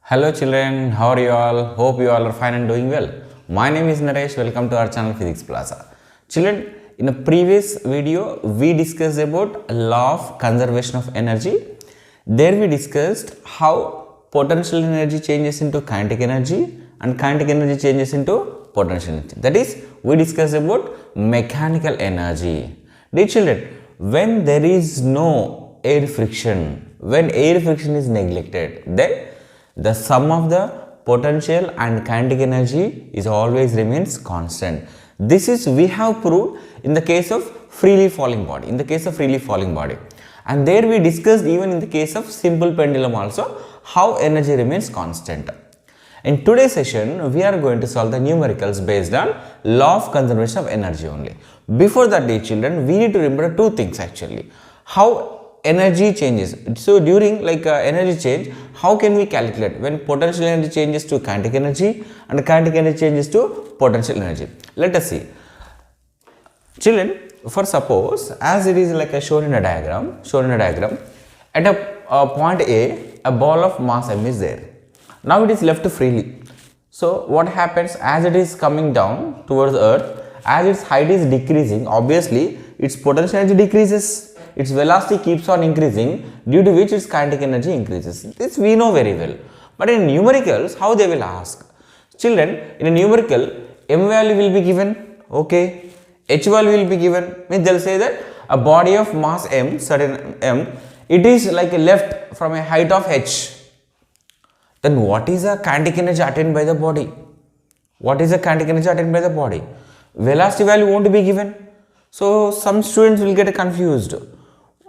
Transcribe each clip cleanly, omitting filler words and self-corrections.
Hello children, how are you all? Hope you all are fine and doing well. My name is Naresh, welcome to our channel Physics Plaza. Children, in a previous video, we discussed about law of conservation of energy. There we discussed how potential energy changes into kinetic energy and kinetic energy changes into potential energy. That is, we discussed about mechanical energy. Dear children, when there is no air friction, when air friction is neglected, then the sum of the potential and kinetic energy is always remains constant. This is we have proved in the case of freely falling body. And there we discussed even in the case of simple pendulum also how energy remains constant. In today's session, we are going to solve the numericals based on law of conservation of energy only. Before that, dear children, we need to remember two things actually. How energy changes. So during energy change, how can we calculate when potential energy changes to kinetic energy and kinetic energy changes to potential energy? Let us see. Children, for suppose as it is shown in a diagram, at a point A, a ball of mass m is there. Now it is left freely. So what happens as it is coming down towards earth, as its height is decreasing, obviously its potential energy decreases. Its velocity keeps on increasing, due to which its kinetic energy increases. This we know very well. But in numericals, how they will ask? Children, in a numerical, m value will be given, okay, h value will be given. Means they will say that a body of mass m, certain m, it is left from a height of h. Then what is the kinetic energy attained by the body? Velocity value won't be given. So some students will get confused.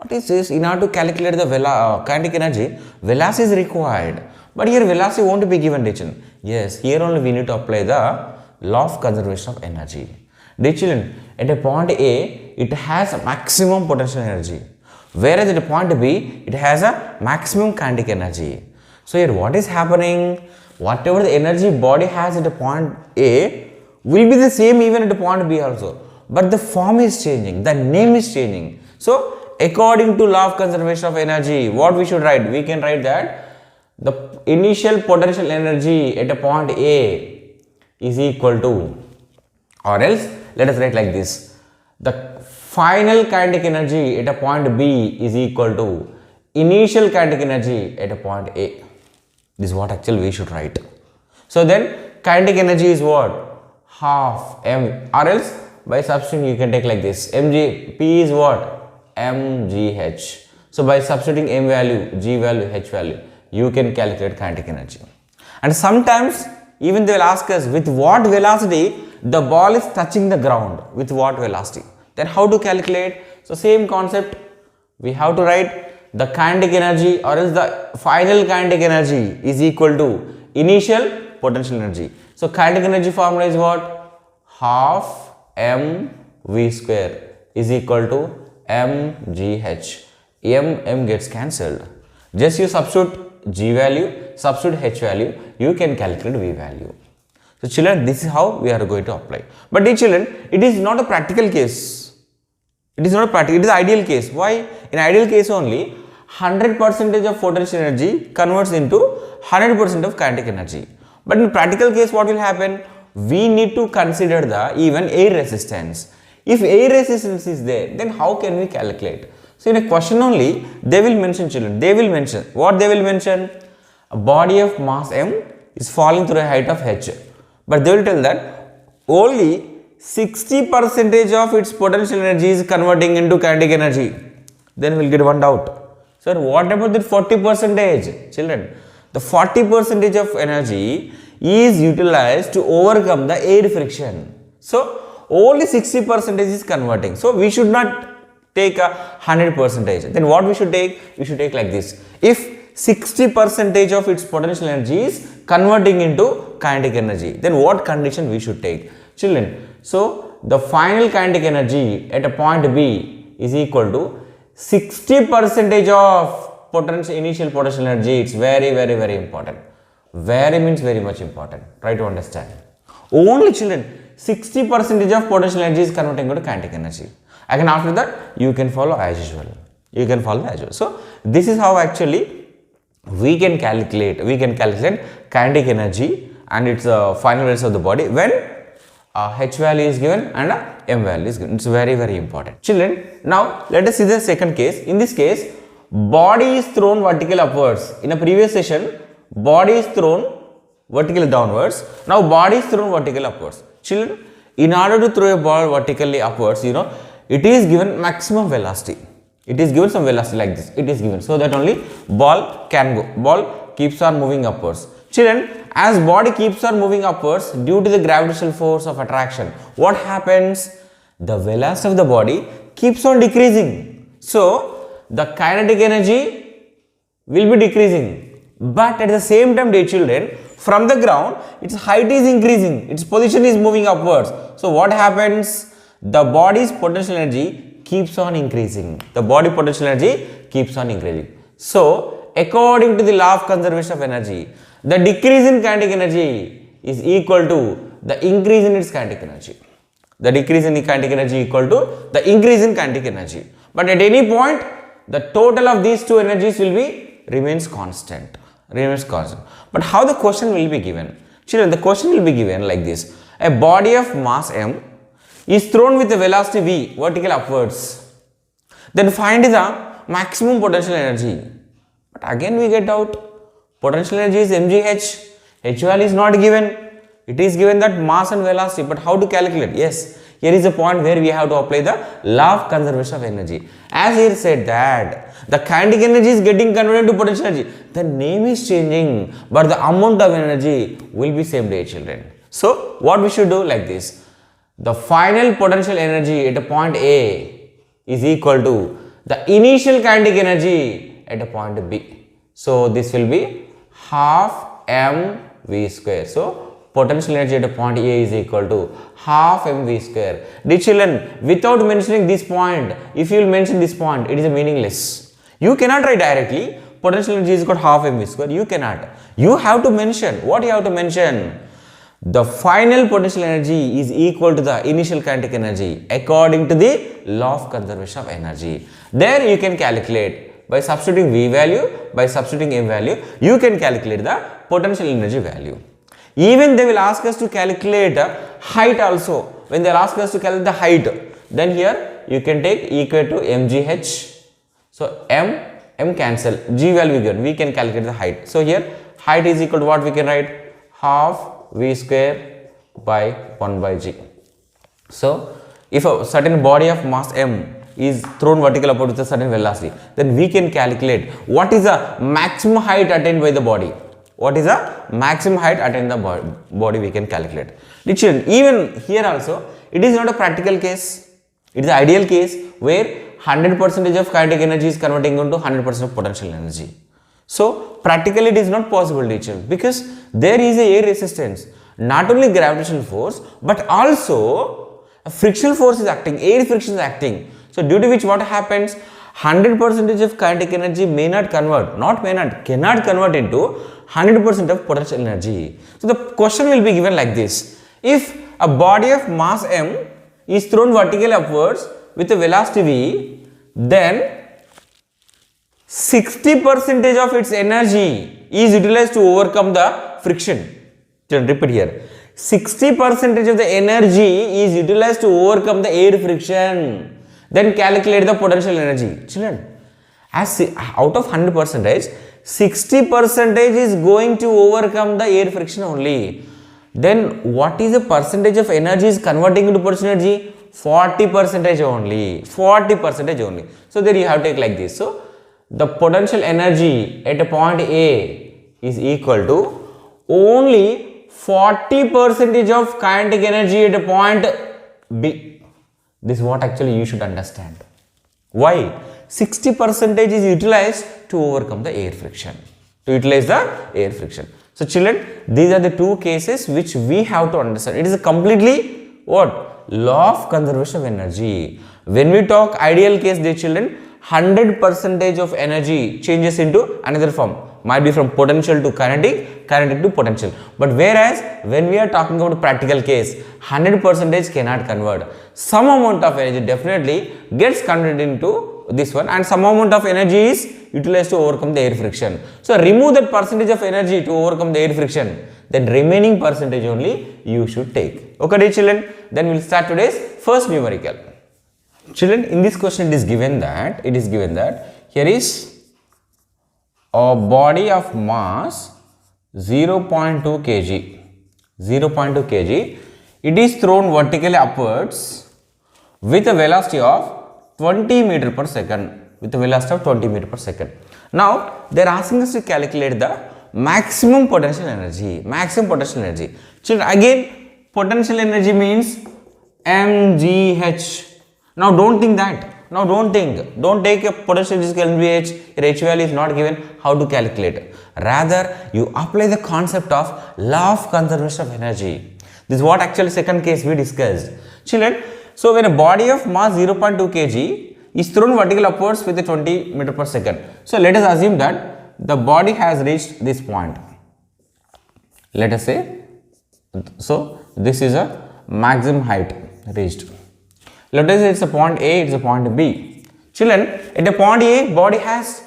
What is this? In order to calculate the kinetic energy, velocity is required. But here velocity won't be given, dear children. Yes, here only we need to apply the law of conservation of energy. Dear children, at a point A, it has a maximum potential energy. Whereas at a point B, it has a maximum kinetic energy. So here what is happening? Whatever the energy body has at a point A will be the same even at a point B also. But the form is changing, the name is changing. So according to law of conservation of energy, what we should write? We can write that the initial potential energy at a point A is equal to, or else let us write like this, the final kinetic energy at a point B is equal to initial kinetic energy at a point A. This is what actually we should write. So then kinetic energy is what? Half m, or else by substituting you can take like this, mg, p is what? mgh. So by substituting m value, g value, h value, you can calculate kinetic energy. And sometimes even they will ask us with what velocity the ball is touching the ground, with what velocity. Then how to calculate? So same concept, we have to write the kinetic energy or else the final kinetic energy is equal to initial potential energy. So kinetic energy formula is what? Half mv square is equal to mgh. M gets cancelled. Just you substitute g value, substitute h value, you can calculate v value. So children, this is how we are going to apply. But dear children, it is not a practical case. It is ideal case. Why? In ideal case only, 100% of potential energy converts into 100% of kinetic energy. But in practical case, what will happen? We need to consider the even air resistance. If air resistance is there, then how can we calculate? So in a question only, they will mention, children, what they will mention? A body of mass m is falling through a height of h. But they will tell that only 60% of its potential energy is converting into kinetic energy. Then we will get one doubt. Sir, what about the 40%? Children, the 40% of energy is utilized to overcome the air friction. So only 60% is converting. So we should not take a 100%. Then what we should take? We should take like this. If 60% of its potential energy is converting into kinetic energy, then what condition we should take? Children, so the final kinetic energy at a point B is equal to 60% of potential initial potential energy. It's very, very, very important. Very means very much important. Try to understand. Only children, 60% of potential energy is converting into kinetic energy. Again after that, you can follow as usual. So this is how actually we can calculate kinetic energy and its final values of the body when H value is given and M value is given. It's very, very important. Children, now let us see the second case. In this case, body is thrown vertically upwards. In a previous session, body is thrown vertically downwards. Now body is thrown vertically upwards. Children, in order to throw a ball vertically upwards, it is given maximum velocity. It is given some velocity like this. It is given so that only ball can go. Ball keeps on moving upwards. Children, as body keeps on moving upwards due to the gravitational force of attraction, what happens? The velocity of the body keeps on decreasing. So, the kinetic energy will be decreasing. But at the same time, dear children, from the ground, its height is increasing. Its position is moving upwards. So, what happens? The body's potential energy keeps on increasing. The body potential energy keeps on increasing. So, according to the law of conservation of energy, the decrease in kinetic energy is equal to the increase in its kinetic energy. The decrease in the kinetic energy equal to the increase in kinetic energy. But at any point, the total of these two energies will be remains constant. But how the question will be given? Children, the question will be given like this. A body of mass m is thrown with a velocity v vertical upwards. Then find the maximum potential energy. But again we get out. Potential energy is mgh. H value is not given. It is given that mass and velocity. But how to calculate? Yes, here is a point where we have to apply the law of conservation of energy. As here said that the kinetic energy is getting converted to potential energy. The name is changing, but the amount of energy will be same, dear children. So what we should do like this. The final potential energy at a point A is equal to the initial kinetic energy at a point B. So this will be half mv square. So potential energy at a point A is equal to half mv square. Dear children, without mentioning this point, if you will mention this point, it is meaningless. You cannot write directly potential energy is equal to half mv square. You cannot. You have to mention. What you have to mention? The final potential energy is equal to the initial kinetic energy according to the law of conservation of energy. There you can calculate by substituting V value, by substituting M value, you can calculate the potential energy value. Even they will ask us to calculate height also. When they will ask us to calculate the height, then here you can take equal to mgh. So m cancel, g value given, we can calculate the height. So here height is equal to what we can write? Half v square by 1 by g. So if a certain body of mass m is thrown vertical upward with a certain velocity, then we can calculate what is the maximum height attained by the body. What is the maximum height attained the body we can calculate. Even here also, it is not a practical case. It is an ideal case where 100% of kinetic energy is converting into 100% of potential energy. So practically it is not possible, teacher, because there is a air resistance. Not only gravitational force, but also a frictional force is acting, air friction is acting. So due to which what happens, 100% of kinetic energy cannot convert into 100% of potential energy. So the question will be given like this. If a body of mass m is thrown vertically upwards with a velocity v, then 60% of its energy is utilized to overcome the friction. Repeat here. 60% of the energy is utilized to overcome the air friction. Then calculate the potential energy. Children, as out of 100%, 60% is going to overcome the air friction only. Then what is the percentage of energy is converting into potential energy? 40% only. 40% only. So there you have to take like this. So the potential energy at a point A is equal to only 40% of kinetic energy at a point B. This is what actually you should understand. Why? 60% is utilized to overcome the air friction. So children, these are the two cases which we have to understand. It is a completely what? Law of conservation of energy. When we talk ideal case, dear children, 100% of energy changes into another form. Might be from potential to kinetic, kinetic to potential. But whereas when we are talking about a practical case, 100% cannot convert. Some amount of energy definitely gets converted into this one, and some amount of energy is utilized to overcome the air friction. So remove that percentage of energy to overcome the air friction, then remaining percentage only you should take. Okay dear children, then we will start today's first numerical. Children, in this question it is given that here is a body of mass 0.2 kg. It is thrown vertically upwards with a velocity of 20 meter per second. Now they are asking us to calculate the maximum potential energy. Children, again potential energy means mgh. Now don't think that. Don't take a potential energy mgh. Your h value is not given. How to calculate? Rather, you apply the concept of law of conservation of energy. This is what actually second case we discussed. Children, so when a body of mass 0.2 kg is thrown vertical upwards with a 20 meter per second. So let us assume that the body has reached this point. Let us say, so this is a maximum height reached. Let us say it's a point A, it's a point B. Children, at a point A, body has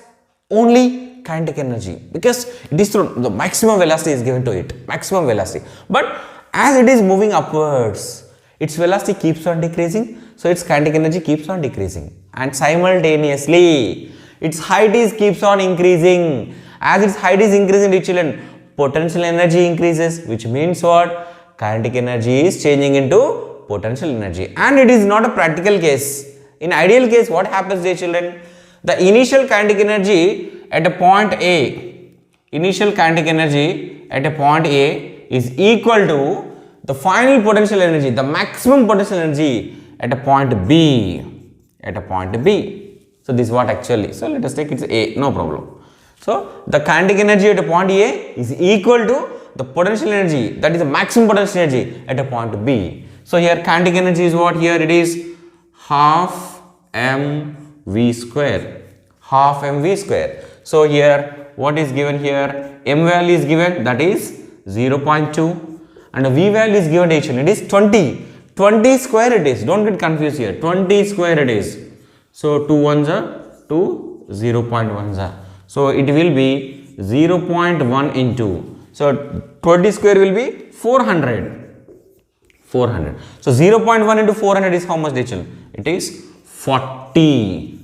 only kinetic energy because it is thrown, the maximum velocity is given to it, maximum velocity. But as it is moving upwards, its velocity keeps on decreasing, so its kinetic energy keeps on decreasing, and simultaneously its height keeps on increasing. As its height is increasing, children, potential energy increases, which means what? Kinetic energy is changing into potential energy, and it is not a practical case. In ideal case, what happens, dear children? The initial kinetic energy at a point A, is equal to the final potential energy, the maximum potential energy at a point B. So this is what actually. So let us take it A, no problem. So the kinetic energy at a point A is equal to the potential energy, that is the maximum potential energy at a point B. So here kinetic energy is what? Here it is half mv square. So here what is given here? M value is given, that is 0.2, and V value is given, it is 20. 20 square it is. Don't get confused here. 20 square it is. So 2 ones are 2, 0.1s are. So it will be 0.1 into. So 20 square will be 400. So 0.1 into 400 is how much, dear children? It is 40.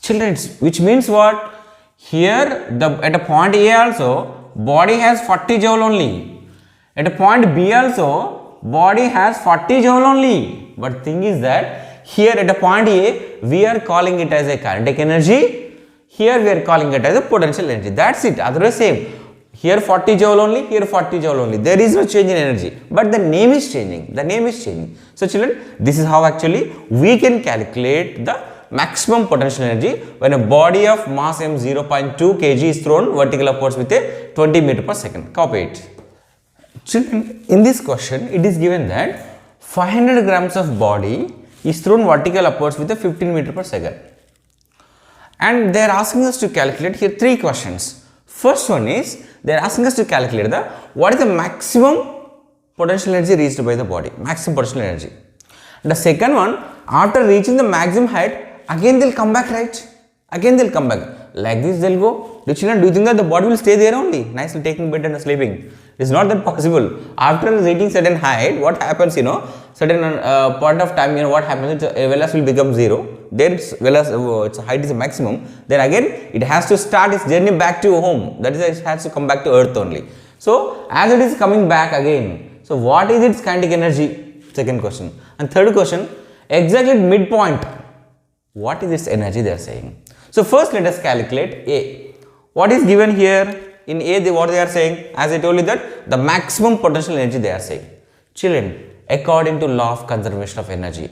Children, which means what? Here at a point A also body has 40 joule only. At a point B also body has 40 joule only. But thing is that here at a point A we are calling it as a kinetic energy. Here we are calling it as a potential energy. That's it. Otherwise same. Here 40 joule only, here 40 joule only. There is no change in energy, but the name is changing. So children, this is how actually we can calculate the maximum potential energy when a body of mass m 0.2 kg is thrown vertical upwards with a 20 meter per second. Copy it. Children, in this question it is given that 500 grams of body is thrown vertical upwards with a 15 meter per second. And they are asking us to calculate here three questions. First one is, they are asking us to calculate what is the maximum potential energy reached by the body, maximum potential energy. The second one, after reaching the maximum height, again they will come back, right? Like this they will go. Do you think that the body will stay there only, nicely taking bed and sleeping? It is not that possible. After reaching certain height, what happens, certain point of time, what happens, velocity will become 0. Then its height is a maximum. Then again, it has to start its journey back to home. That is, it has to come back to earth only. So, as it is coming back again, so what is its kinetic energy? Second question. And third question, exactly at midpoint, what is its energy they are saying? So, first let us calculate A. What is given here? In A, what they are saying? As I told you that the maximum potential energy they are saying. Children, according to law of conservation of energy,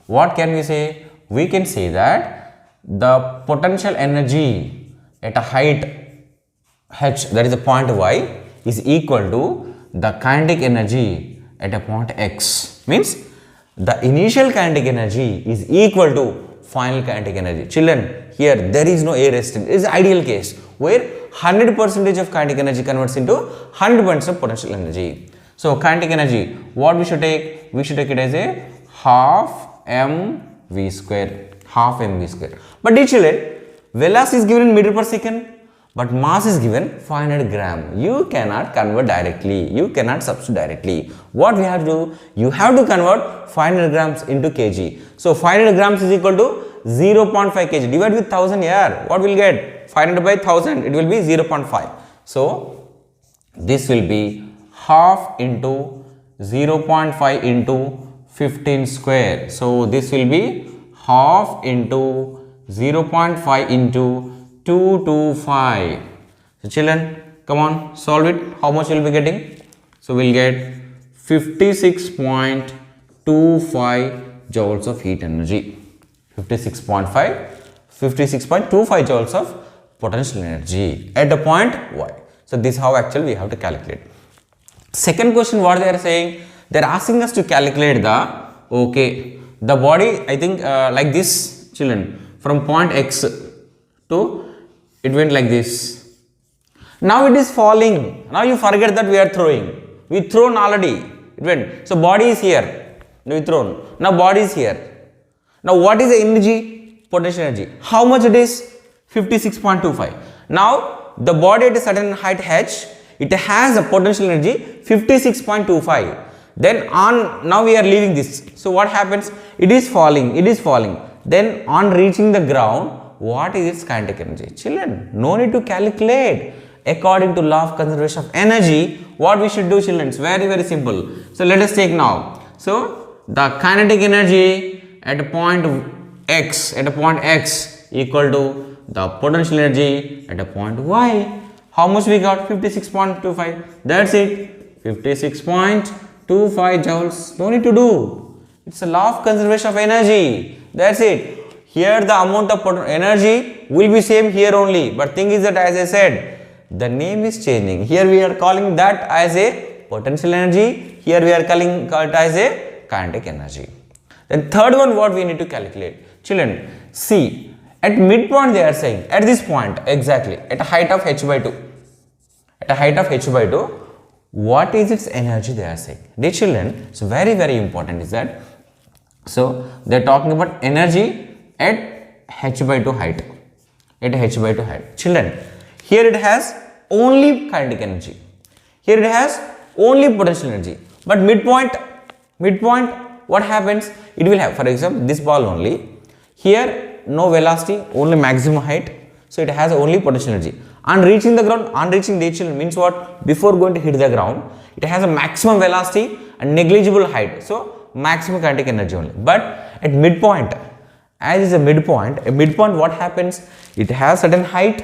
what can we say? We can say that the potential energy at a height h, that is a point y, is equal to the kinetic energy at a point x. Means the initial kinetic energy is equal to final kinetic energy. Children, here there is no air resistance. It is ideal case where 100% of kinetic energy converts into 100% of potential energy. So kinetic energy, what we should take? We should take it as a half mv square, half mv square. But dear children, velocity is given in meter per second, but mass is given 500 gram. You cannot convert directly. You cannot substitute directly. What we have to do? You have to convert 500 grams into kg. So 500 grams is equal to 0.5 kg. Divide with 1000 here. What will get? 500 by 1000. It will be 0.5. So this will be half into 0.5 into 15 square. So this will be half into 0.5 into 225. So children, come on, solve it. How much will be getting? So we'll get 56.25 joules of heat energy. 56.25 joules of potential energy at the point Y. So this is how actually we have to calculate. Second question, what they are saying? They are asking us to calculate the the body. I think like this, children, from point X to it went like this. Now it is falling. Now you forget that we are throwing. We thrown already. It went. So body is here. We thrown. Now body is here. Now what is the energy? Potential energy. How much it is? 56.25. Now the body at a certain height h, it has a potential energy 56.25. Then now we are leaving this. So what happens? It is falling. It is falling. Then on reaching the ground, what is its kinetic energy? Children, no need to calculate. According to law of conservation of energy, what we should do, children? It's very, very simple. So let us take now. So the kinetic energy at a point X, equal to the potential energy at a point Y. How much we got? 56.25. That's it. 56.25 joules. No need to do. It's a law of conservation of energy. That's it. Here the amount of energy will be same here only. But thing is that, as I said, the name is changing. Here we are calling that as a potential energy. Here we are calling it as a kinetic energy. Then third one, what we need to calculate. Children, see, at midpoint they are saying, at this point exactly, at a height of h by 2. At a height of h by 2, what is its energy they are saying. Dear children, so very, very important is that, so they are talking about energy at h by 2 height. At h by 2 height. Children, here it has only kinetic energy. Here it has only potential energy. But midpoint, what happens? It will have, for example, this ball only. Here no velocity, only maximum height. So it has only potential energy. On reaching the ground, the children means what? Before going to hit the ground, it has a maximum velocity and negligible height. So maximum kinetic energy only. But at midpoint, as is a midpoint what happens? It has certain height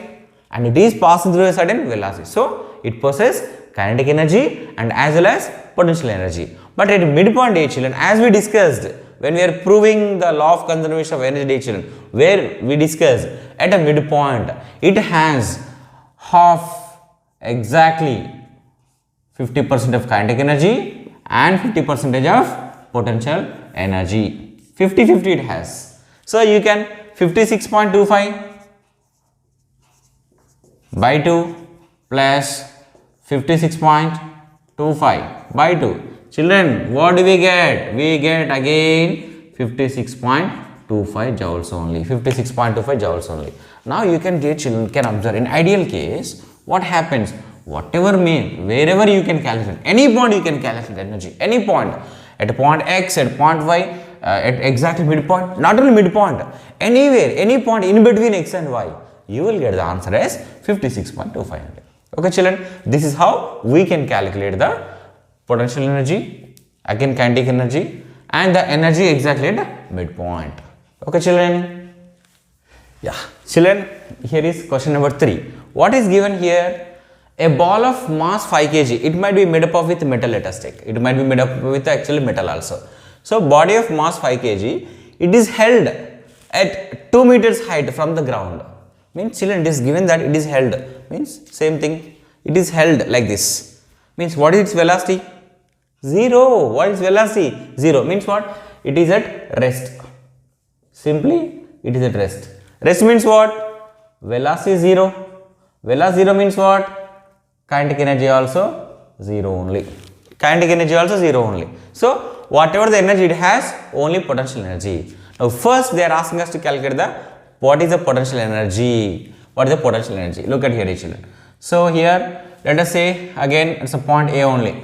and it is passing through a certain velocity. So it possesses kinetic energy and as well as potential energy. But at midpoint, dear children, as we discussed when we are proving the law of conservation of energy, dear children, where we discussed at a midpoint, it has half, exactly 50% of kinetic energy and 50% of potential energy. 50-50 it has. So you can 56.25 by 2 plus 56.25 by 2. Children, what do we get? We get again 56.25 joules only. 56.25 joules only. Now you can, dear children, can observe in ideal case what happens. Whatever wherever you can calculate, any point you can calculate energy, any point, at point X, at point Y, at exactly midpoint, not only midpoint, anywhere, any point in between X and Y, you will get the answer as 56.25. Okay children, this is how we can calculate the potential energy, again kinetic energy, and the energy exactly at midpoint. Okay children? Yeah. Children, here is question number 3. What is given here? A ball of mass 5 kg. It might be made up of with metal, let us take. It might be made up with actually metal also. So body of mass 5 kg, it is held at 2 meters height from the ground. Means children, it is given that it is held. Means same thing. It is held like this. Means what is its velocity? 0. What is velocity? 0. Means what? It is at rest. Simply, it is at rest. Rest means what? Velocity 0. Velocity 0 means what? Kinetic energy also 0 only. Kinetic energy also 0 only. So, whatever the energy it has, only potential energy. Now first they are asking us to calculate what is the potential energy. What is the potential energy? Look at here, children. So here let us say again it's a point A only.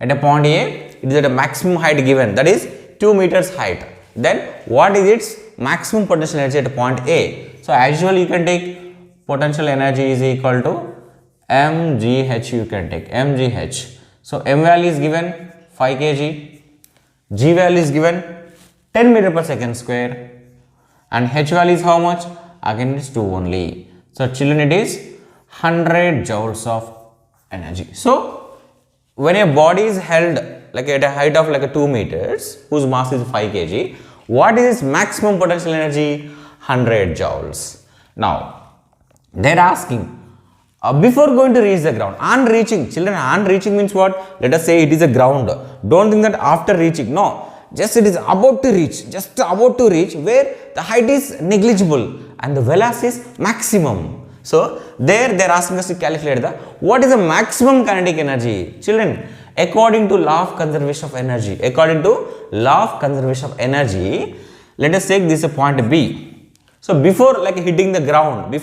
At a point A, it is at a maximum height given, that is 2 meters height. Then what is its maximum potential energy at a point A? So as usual you can take potential energy is equal to mgh, you can take mgh. So m value is given 5 kg, g value is given 10 meter per second square, and h value is how much? Again it is 2 only. So children, it is 100 joules of energy. So when a body is held like at a height of like a 2 meters whose mass is 5 kg, what is its maximum potential energy? 100 joules. Now they are asking before going to reach the ground, on reaching, children, on reaching means what? Let us say it is a ground. Don't think that after reaching, no, just it is about to reach, just about to reach where the height is negligible and the velocity is maximum. So there they are asking us to calculate what is the maximum kinetic energy. Children, according to law of conservation of energy, let us take this a point B. So before like hitting the ground, let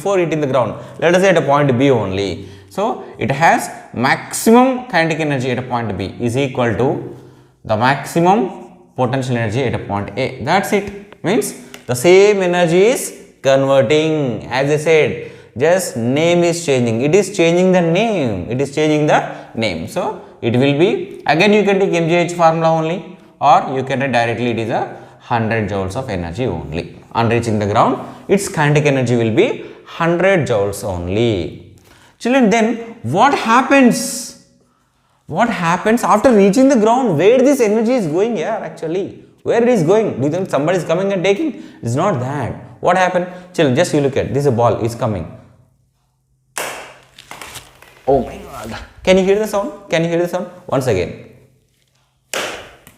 us say at a point B only. So it has maximum kinetic energy at a point B is equal to the maximum potential energy at a point A. That's it. Means the same energy is converting. As I said, just name is changing. It is changing the name. So it will be, again you can take mgh formula only, or you can directly it is a 100 joules of energy only. On reaching the ground, its kinetic energy will be 100 joules only. Children, then what happens? What happens after reaching the ground? Where this energy is going here actually? Where it is going? Do you think somebody is coming and taking? It's not that. What happened? Children, just you look at this, a ball is coming. Oh my god. Can you hear the sound? Once again.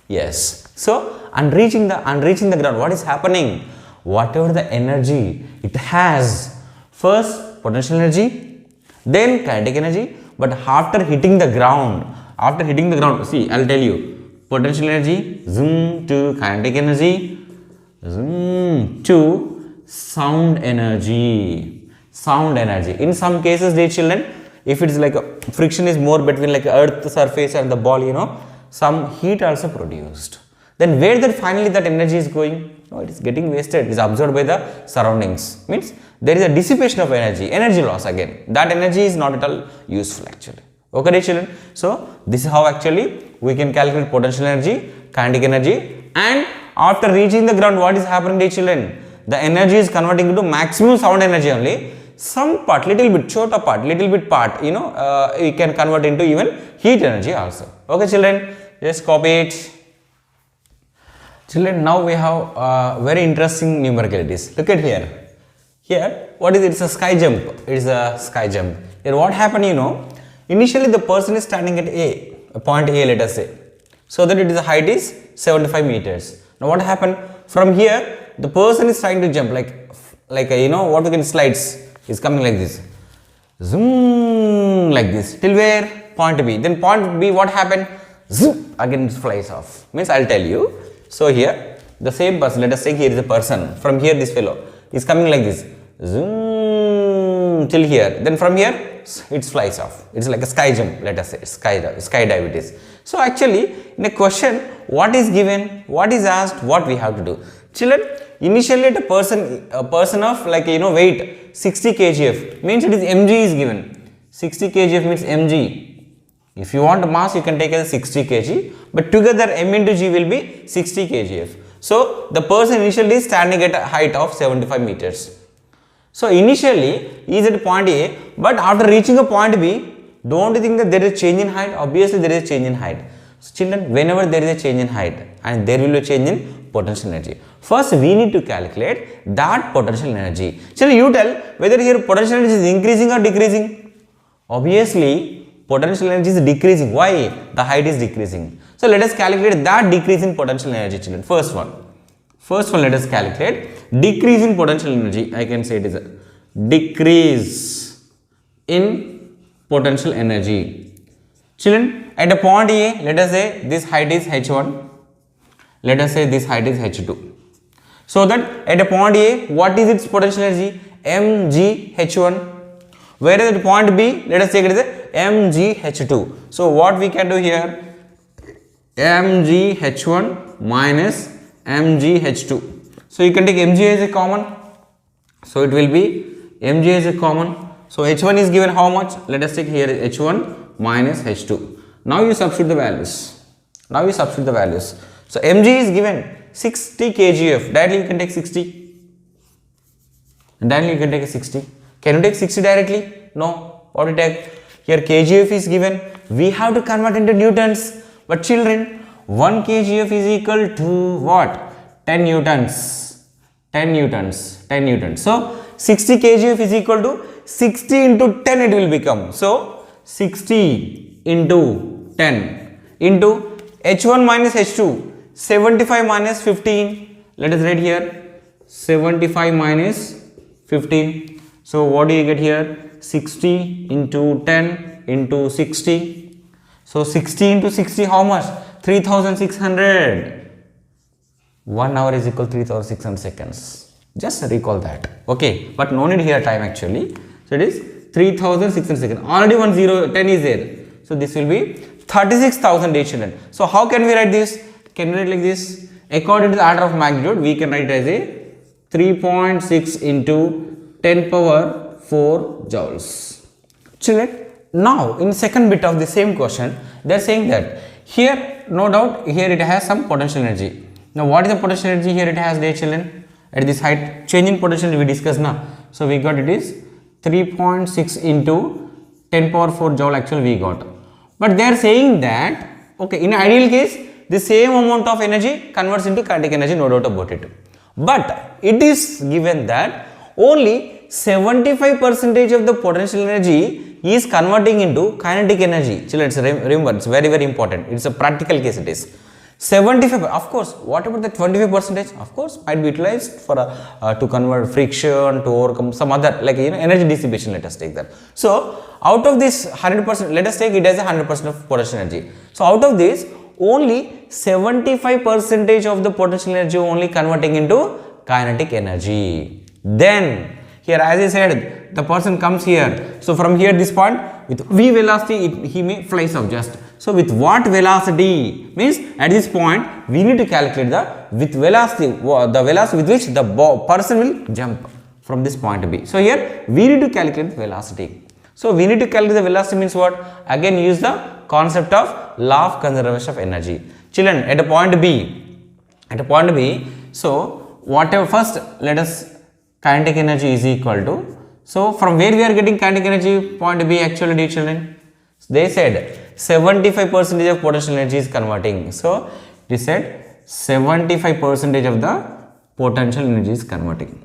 Yes. So on reaching the ground, what is happening? Whatever the energy it has, first potential energy, then kinetic energy, but after hitting the ground, see, I'll tell you, potential energy, zoom to kinetic energy, zoom to sound energy. In some cases, dear children, if it is like a friction is more between like earth surface and the ball, some heat also produced. Then where that finally that energy is going? No, it is getting wasted. It is absorbed by the surroundings. Means there is a dissipation of energy loss again. That energy is not at all useful actually. Okay, dear children. So this is how actually we can calculate potential energy, kinetic energy, and after reaching the ground, what is happening, dear children? The energy is converting into maximum sound energy only. Some part, little bit part, we can convert into even heat energy also. Okay, children, just copy it. Children, now we have very interesting numericalities. Look at here. Here, what is it? It's a sky jump. It's a sky jump. Here, what happened, initially the person is standing at a point A, let us say. So that the height is 75 meters. Now what happened? From here, the person is trying to jump like what we can slides. Is coming like this. Zoom, like this. Till where? Point B. Then point B, what happened? Zoom, again it flies off. Means I'll tell you. So here, the same person, let us say here is a person. From here, this fellow is coming like this. Zoom, till here. Then from here, it flies off. It's like a sky jump, let us say. Skydive it is. So actually, in a question, what is given, what is asked, what we have to do. Children, initially a person of like weight 60 kgf means it is mg is given. 60 kgf means mg. If you want mass, you can take as 60 kg, but together m into g will be 60 kgf. So the person initially is standing at a height of 75 meters. So initially he is at point A, but after reaching a point B, don't you think that there is a change in height? Obviously there is a change in height. So children, whenever there is a change in height and there will be a change in potential energy, first we need to calculate that potential energy. Children, you tell whether here potential energy is increasing or decreasing. Obviously potential energy is decreasing. Why? The height is decreasing. So let us calculate that decrease in potential energy, children. First one let us calculate decrease in potential energy. I can say it is a decrease in potential energy. Children, at a point A, let us say this height is h1. Let us say this height is h2. So that at a point A, what is its potential energy? mgh1. Whereas at point B, let us take it as a mgh2. So what we can do here? mgh1 minus mgh2. So you can take mg as a common. So it will be mg as a common. So h1 is given how much? Let us take here h1 minus h2. Now you substitute the values. So mg is given 60 kgf. Directly you can take 60. Directly you can take 60. Can you take 60 directly? No. What do you take? Here kgf is given. We have to convert into newtons. But children, 1 kgf is equal to what? 10 newtons. 10 newtons. 10 newtons. So 60 kgf is equal to 60 into 10 it will become. So 60 into 10 into h1 minus h2. 75 minus 15. Let us write here 75 minus 15. So what do you get here? 60 into 10 into 60. So 60 into 60 how much? 3600. 1 hour is equal to 3600 seconds. Just recall that. Okay, but no need here time actually. So it is 3600 seconds. Already 10 is there. So this will be 36,000 dear children. So how can we write this? Can we write like this? According to the order of magnitude, we can write it as a 3.6 into 10 power 4 joules. Children, now in second bit of the same question, they are saying that here, no doubt, here it has some potential energy. Now what is the potential energy here it has, dear children? At this height, change in potential we discussed now. So we got it is 3.6 into 10 power 4 joule actually we got. But they are saying that, okay, in ideal case, the same amount of energy converts into kinetic energy, no doubt about it. But it is given that only 75% of the potential energy is converting into kinetic energy. Children, remember, it's very, very important. It's a practical case it is. 75, of course, what about the 25%? Of course, might be utilized for to convert friction, to overcome some other, like energy dissipation, let us take that. So, out of this 100%, let us take it as a 100% of potential energy. So, out of this, only 75% of the potential energy only converting into kinetic energy. Then, here as I said, the person comes here. So, from here this point, with v velocity, he may flies off just. So, with what velocity? Means at this point, we need to calculate the with velocity with which the person will jump from this point B. So, here we need to calculate the velocity. So, we need to calculate the velocity means what? Again use the concept of law of conservation of energy. Children, at a point B, so whatever first let us kinetic energy is equal to, so from where we are getting kinetic energy, point B actually, dear children, they said 75% of potential energy is converting. So they said 75% of the potential energy is converting.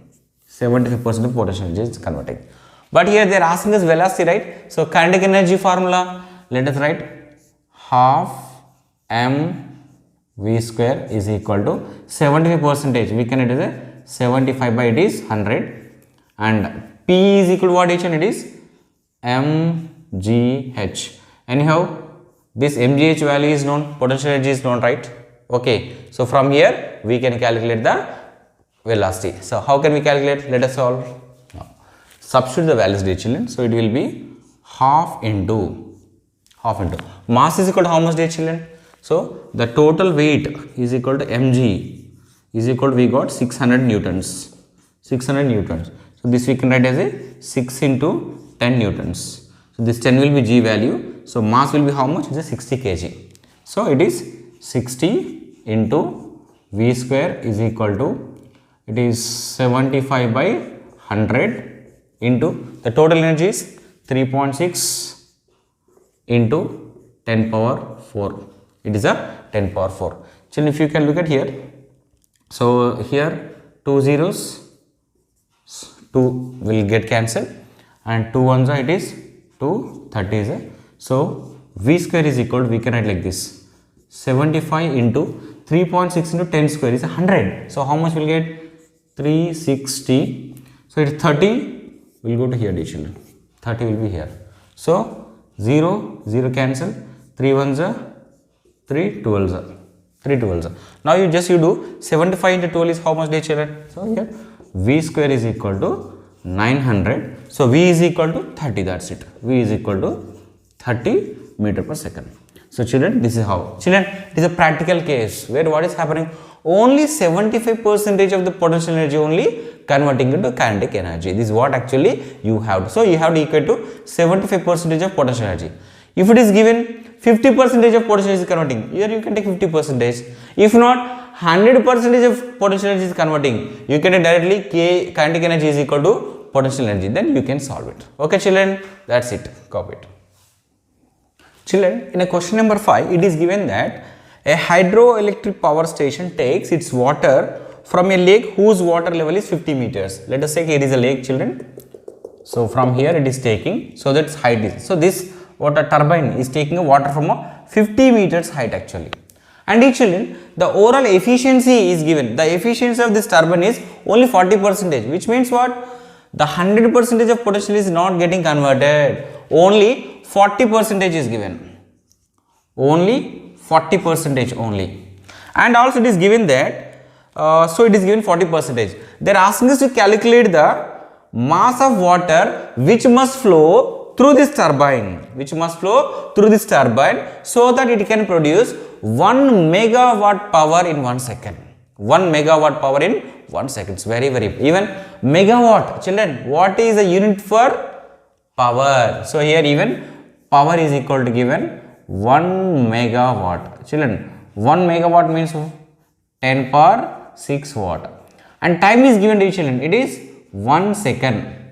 75% of potential energy is converting. But here they are asking us velocity, right? So kinetic energy formula, let us write half mv square is equal to 75%. We can write as a 75 by it is 100, and P is equal to what, it is mgh. Anyhow, this mgh value is known, potential energy is known, right? Okay, so from here we can calculate the velocity. So how can we calculate? Let us solve. Substitute the values, dear children. So it will be half into mass is equal to how much, dear children? So the total weight is equal to mg is equal to, we got 600 newtons. 600 newtons. So this we can write as a 6 into 10 newtons. So this 10 will be g value. So mass will be how much? It is 60 kg. So it is 60 into v square is equal to, it is 75 by 100 into the total energy is 3.6 into 10 power 4. It is a 10 power 4. Children, if you can look at here, so here 2 zeros, 2 will get cancelled, and 2 ones are, it is 2 30s. So v square is equal to, we can write like this, 75 into 3.6 into 10 square is 100. So how much will get? 360. So it is 30 will go to here, dear children. 30 will be here. So 0 cancel, 3 ones are 3 12s are 3 12s. Now you do 75 into 12 is how much, dear children? So here V square is equal to 900. So V is equal to 30, that's it. V is equal to 30 meter per second. So children, this is how. Children, it is a practical case where what is happening? Only 75% of the potential energy only converting into kinetic energy. This is what actually you have. So you have to equate to 75% of potential energy. If it is given 50% of potential is converting, here you can take 50%. If not, 100% of potential energy is converting, you can take directly kinetic energy is equal to potential energy. Then you can solve it. Okay children, that's it. Copy it. Children, in a question number 5, it is given that a hydroelectric power station takes its water from a lake whose water level is 50 meters. Let us say here is a lake, children. So from here it is taking, so that's height is. So this water turbine is taking a water from a 50 meters height actually. And children, the overall efficiency is given. The efficiency of this turbine is only 40%, which means what? The 100% of potential is not getting converted. Only 40% is given. Only 40% only. And also it is given that, so it is given 40%. They are asking us to calculate the mass of water which must flow through this turbine, so that it can produce 1 megawatt power in 1 second. 1 megawatt power in 1 second. It's very, even megawatt. Children, what is the unit for power? So here even power is equal to given 1 megawatt. Children, 1 megawatt means 10 power 6 watt. And time is given to children. It is 1 second.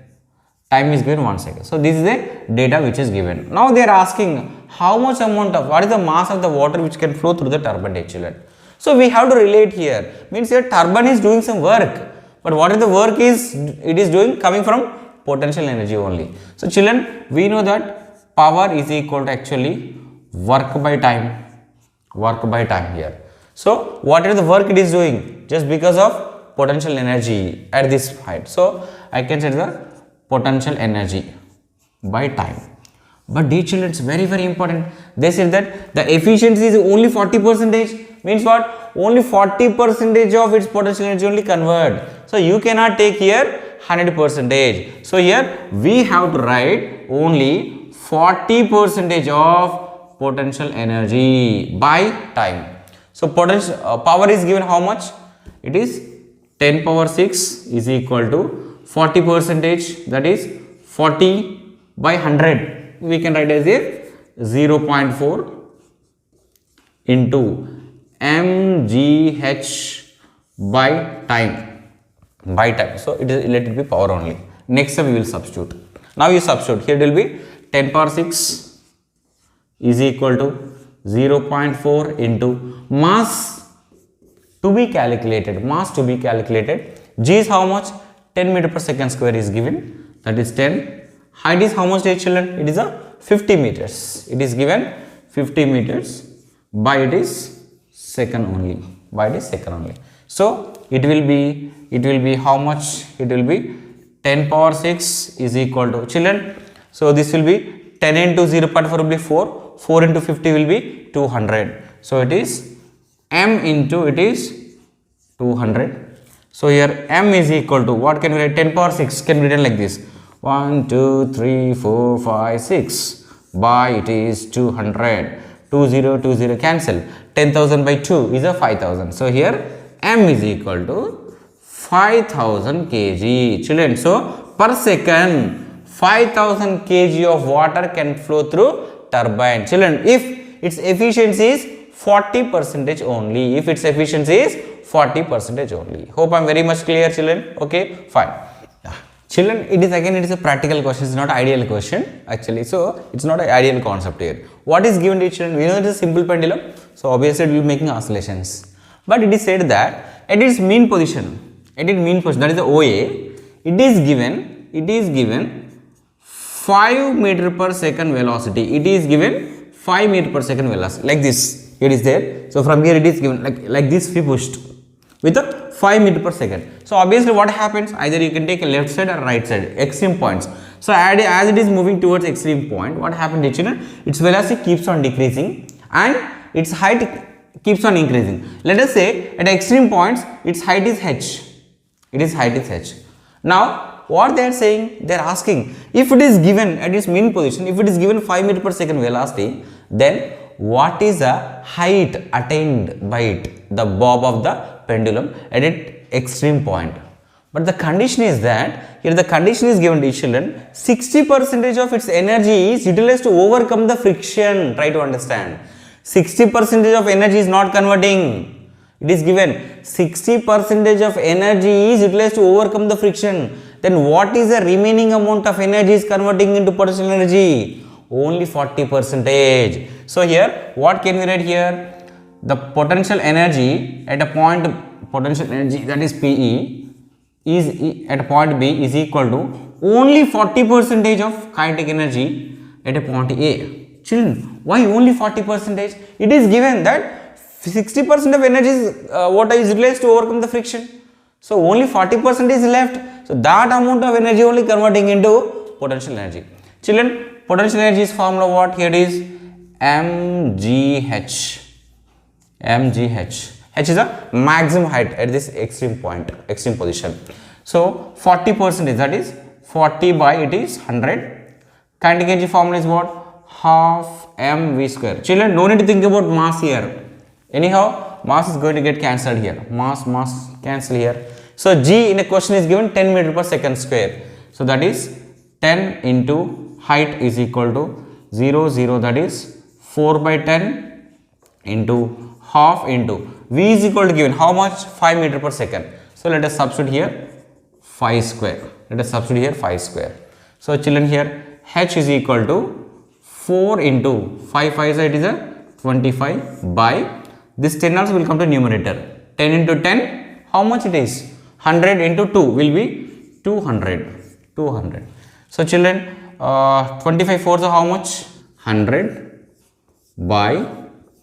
Time is given 1 second. So this is the data which is given. Now they are asking how much amount of, what is the mass of the water which can flow through the turbine, children. So we have to relate here. Means here turbine is doing some work. But what is the work is, it is doing coming from potential energy only. So children, we know that power is equal to actually work by time. Work by time here. So what is the work it is doing? Just because of potential energy at this height. So I can say the potential energy by time. But dear children, it's very, important. They said that the efficiency is only 40%. Means what? Only 40% of its potential energy only convert. So you cannot take here 100%. So here we have to write only 40% of potential energy by time. So potential power is given how much? It is 10 power 6 is equal to 40%, that is 40 by 100. We can write as a 0.4 into mgh by time. So it is, let it be power only. Next time we will substitute. Now you substitute. Here it will be 10 power 6 is equal to 0.4 into mass to be calculated. G is how much? 10 meter per second square is given. That is 10. Height is how much, dear children? It is a 50 meters. It is given 50 meters by it is second only. So it will be how much? It will be 10 power 6 is equal to, children. So this will be 10 into 0.4 will be 4. 4 into 50 will be 200. So it is m into it is 200. So here m is equal to what can we write? 10 power 6 can be written like this. 1, 2, 3, 4, 5, 6 by it is 200. 20 cancel. 10,000 by 2 is a 5,000. So here m is equal to 5,000 kg. Children, so per second 5,000 kg of water can flow through turbine. Children, if its efficiency is 40% only. Hope I am very much clear, children. Okay, fine. Children, it is a practical question. It's not an ideal question actually. So it's not an ideal concept here. What is given to children? We know it is a simple pendulum. So obviously it will be making oscillations. But it is said that at its mean position, that is the OA, it is given 5 meter per second velocity. It is given 5 meter per second velocity like this. It is there. So from here it is given like this we pushed with a 5 meter per second. So obviously what happens? Either you can take a left side or right side, extreme points. So as it is moving towards extreme point, what happens, children? Its velocity keeps on decreasing and its height keeps on increasing. Let us say at extreme points its height is h. Height is h. Now what they are saying, they are asking, if it is given at its mean position, if it is given 5 meter per second velocity, then what is the height attained by it, the bob of the pendulum at its extreme point? But the condition is that, here the condition is given to children, 60% of its energy is utilized to overcome the friction. Try to understand. 60% of energy is not converting. It is given 60% of energy is utilized to overcome the friction. Then what is the remaining amount of energy is converting into potential energy? Only 40%. So here, what can we write here? The potential energy at a point, potential energy, that is PE, is at point B is equal to only 40% of kinetic energy at a point A. Children, why only 40%? It is given that 60% of energy is what is utilized to overcome the friction. So only 40% is left. So that amount of energy only converting into potential energy. Children, potential energy is formula what? Here it is mgh. H is the maximum height at this extreme point, extreme position. So 40%, that is 40 by it is 100. Kinetic energy formula is what? Half mv square. Children, no need to think about mass here. Anyhow, mass is going to get cancelled here. Mass cancel here. So g in a question is given 10 meter per second square. So that is 10 into height is equal to 0, that is 4 by 10 into half into v is equal to given how much? 5 meter per second. So let us substitute here 5 square. So children, here h is equal to 4 into 5 it is a 25 by this 10 also will come to numerator. 10 into 10, how much it is? 100 into 2 will be 200. So children, 25 fours are how much? 100 by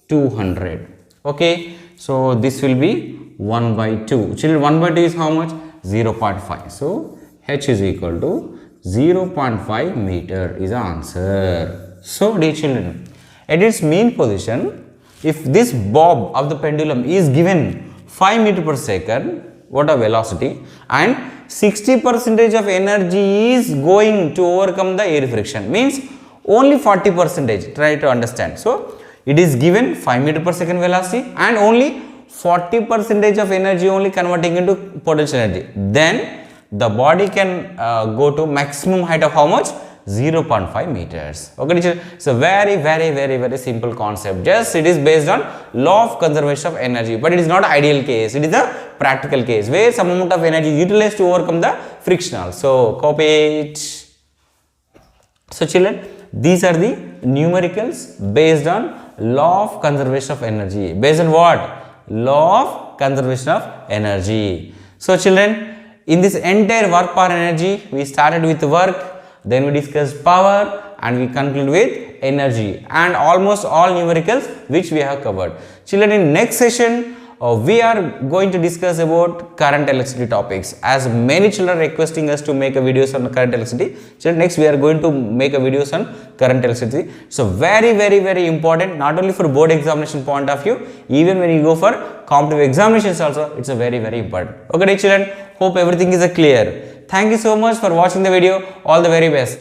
200. Okay, so this will be 1 by 2. Children, 1 by 2 is how much? 0.5. So h is equal to 0.5 meter is the answer. So dear children, at its mean position, if this bob of the pendulum is given 5 meter per second, what a velocity, and 60% of energy is going to overcome the air friction, means only 40%. Try to understand. So it is given 5 meter per second velocity and only 40% of energy only converting into potential energy. Then the body can go to maximum height of how much? 0.5 meters. Okay, teacher. So very simple concept. Just it is based on law of conservation of energy, but it is not ideal case. It is a practical case where some amount of energy is utilized to overcome the frictional. So copy it. So children, these are the numericals based on law of conservation of energy. Based on what? Law of conservation of energy. So children, in this entire work power energy, we started with work, then we discussed power, and we conclude with energy, and almost all numericals which we have covered. Children, in next session we are going to discuss about current electricity topics, as many children are requesting us to make a videos on current electricity. So next we are going to make a videos on current electricity. So very important, not only for board examination point of view, even when you go for competitive examinations also, it's a very important. Okay children, hope everything is clear. Thank you so much for watching the video. All the very best.